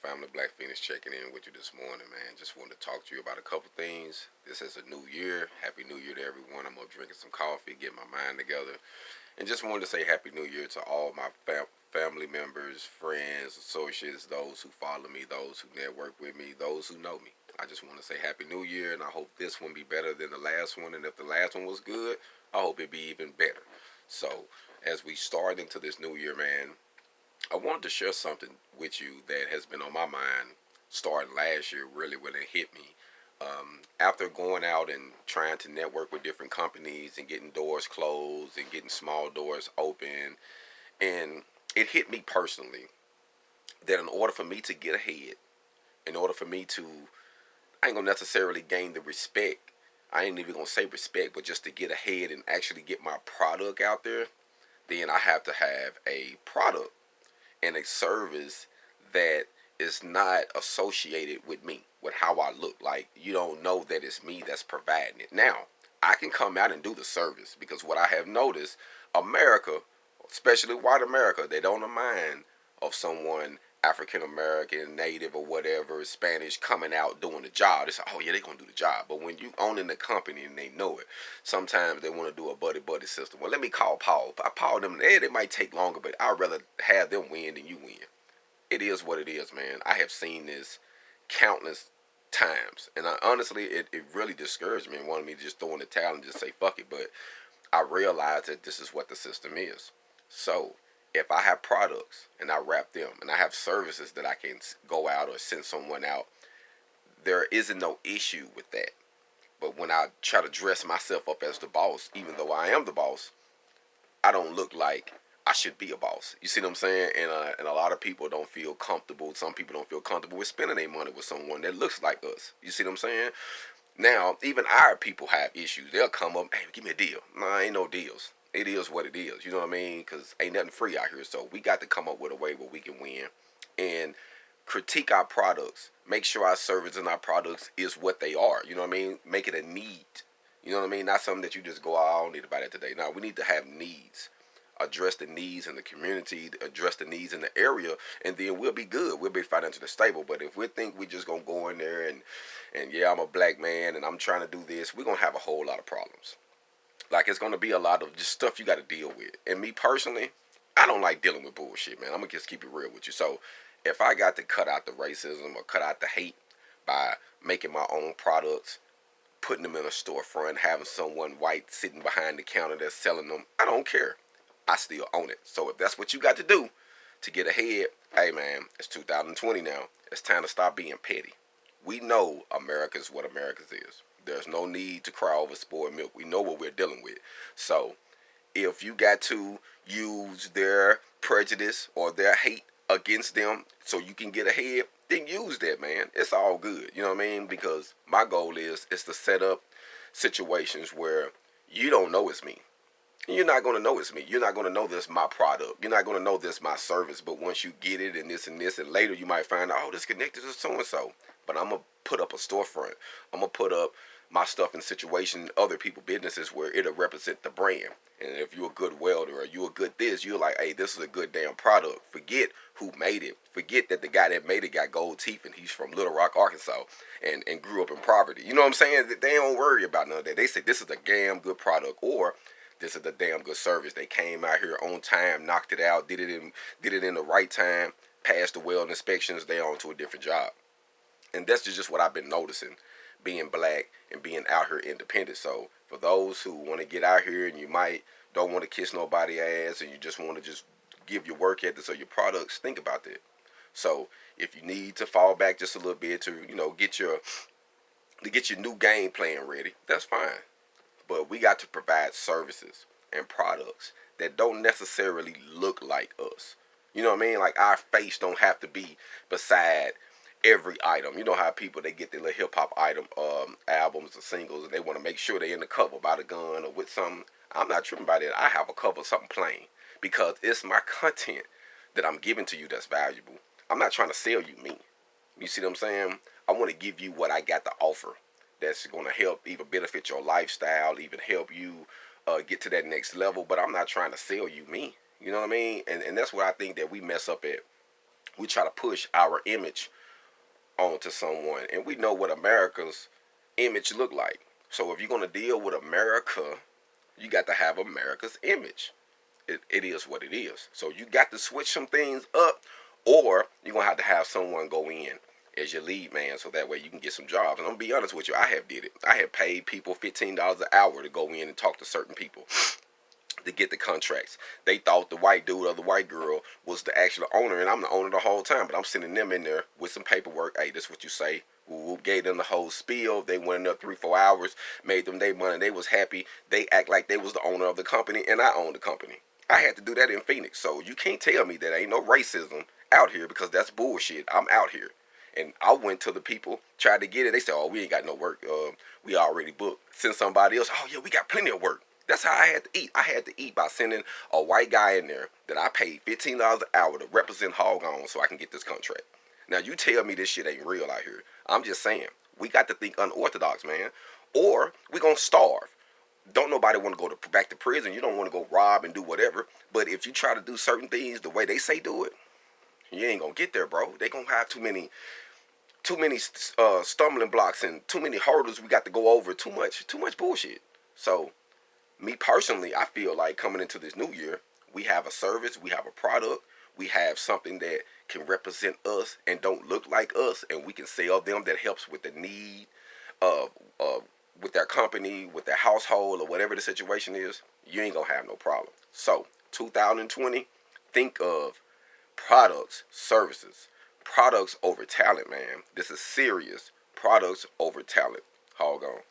family. Black Phoenix checking in with you this morning, man. Just wanted to talk to you about a couple things. This is a new year. Happy New Year to everyone. I'm up drinking some coffee, getting my mind together, and just wanted to say Happy New Year to all my family members, friends, associates, those who follow me, those who network with me, those who know me. I just want to say Happy New Year, and I hope this one be better than the last one. And if the last one was good, I hope it be even better. So, as we start into this new year, man, I wanted to share something with you that has been on my mind starting last year, really, when it hit me. After going out and trying to network with different companies and getting doors closed and getting small doors open, and it hit me personally that in order for me to get ahead, in order for me to, I ain't gonna necessarily gain the respect. I ain't even gonna say respect, but just to get ahead and actually get my product out there, then I have to have a product and a service that is not associated with me, with how I look. Like, you don't know that it's me that's providing it. Now, I can come out and do the service because what I have noticed, America, especially white America, they don't mind of someone African American, Native, or whatever, Spanish coming out doing the job. They say, oh yeah, they gonna do the job. But when you owning the company and they know it, sometimes they want to do a buddy buddy system. Well, let me call Paul. If I call them, they might take longer, but I'd rather have them win than you win. It is what it is, man. I have seen this countless times, and honestly, it really discouraged me and wanted me to just throw in the towel and just say fuck it. But I realized that this is what the system is. So if I have products and I wrap them and I have services that I can go out or send someone out, there isn't no issue with that. But when I try to dress myself up as the boss, even though I am the boss, I don't look like I should be a boss. You see what I'm saying? And a lot of people don't feel comfortable. Some people don't feel comfortable with spending their money with someone that looks like us. You see what I'm saying? Now, even our people have issues. They'll come up, hey, give me a deal. No, ain't no deals. It is what it is. You know what I mean? Because ain't nothing free out here. So we got to come up with a way where we can win and critique our products. Make sure our service and our products is what they are. You know what I mean? Make it a need. You know what I mean? Not something that you just go, oh, I don't need to buy that today. No, we need to have needs. Address the needs in the community, address the needs in the area, and then we'll be good. We'll be financially stable. But if we think we just gonna go in there and yeah, I'm a black man and I'm trying to do this, we're gonna have a whole lot of problems. Like, it's gonna be a lot of just stuff you got to deal with. And me personally, I don't like dealing with bullshit, man. I'm gonna just keep it real with you. So if I got to cut out the racism or cut out the hate by making my own products, putting them in a storefront, having someone white sitting behind the counter that's selling them, I don't care. I still own it. So if that's what you got to do to get ahead, hey man, it's 2020 now. It's time to stop being petty. We know America's what America's is. There's no need to cry over spoiled milk. We know what we're dealing with. So if you got to use their prejudice or their hate against them so you can get ahead, then use that, man. It's all good. You know what I mean? Because my goal is to set up situations where you don't know it's me. You're not going to know it's me. You're not going to know this my product. You're not going to know this my service. But once you get it and this, and later you might find out, oh, this connected to so-and-so. But I'm going to put up a storefront. I'm going to put up my stuff in situations, other people, businesses where it'll represent the brand. And if you're a good welder or you're a good this, you're like, hey, this is a good damn product. Forget who made it. Forget that the guy that made it got gold teeth and he's from Little Rock, Arkansas and grew up in poverty. You know what I'm saying? They don't worry about none of that. They say this is a damn good product, or this is a damn good service. They came out here on time, knocked it out, did it in the right time, passed the weld inspections. They on to a different job. And that's just what I've been noticing, being black and being out here independent. So for those who want to get out here and you might don't want to kiss nobody ass and you just want to just give your work ethics or your products, think about that. So if you need to fall back just a little bit to get your new game plan ready, that's fine. But we got to provide services and products that don't necessarily look like us. You know what I mean? Like, our face don't have to be beside every item. You know how people, they get their little hip hop item albums or singles and they want to make sure they're in the cover by the gun or with something. I'm not tripping about it. I have a cover of something plain because it's my content that I'm giving to you that's valuable. I'm not trying to sell you me. You see what I'm saying? I want to give you what I got to offer that's going to help either benefit your lifestyle, even help you get to that next level. But I'm not trying to sell you me. You know what I mean? And that's what I think that we mess up at We try to push our image onto someone, and we know what America's image look like. So if you're gonna deal with America, you got to have America's image. It is what it is. So you got to switch some things up, or you're gonna have to have someone go in as your lead man, so that way you can get some jobs. And I'm gonna be honest with you, I have did it. I have paid people $15 an hour to go in and talk to certain people to get the contracts. They thought the white dude or the white girl was the actual owner, and I'm the owner the whole time. But I'm sending them in there with some paperwork. Hey, this is what you say. We gave them the whole spiel. They went in there 3-4 hours, made them their money. They was happy. They act like they was the owner of the company, and I own the company. I had to do that in Phoenix, so you can't tell me that ain't no racism out here, because that's bullshit. I'm out here. And I went to the people, tried to get it. They said, "Oh, we ain't got no work. We already booked." Send somebody else. "Oh yeah, we got plenty of work." That's how I had to eat. I had to eat by sending a white guy in there that I paid $15 an hour to represent Hog On so I can get this contract. Now you tell me this shit ain't real out here. I'm just saying, we got to think unorthodox, man. Or we gonna starve. Don't nobody want to go back to prison. You don't want to go rob and do whatever. But if you try to do certain things the way they say do it, you ain't gonna get there, bro. They gonna have too many stumbling blocks and too many hurdles we got to go over. Too much bullshit. So me personally, I feel like coming into this new year, we have a service, we have a product, we have something that can represent us and don't look like us, and we can sell them that helps with the need of with their company, with their household, or whatever the situation is. You ain't gonna have no problem. So 2020, think of products, services, products over talent, man. This is serious. Products over talent. Hog on.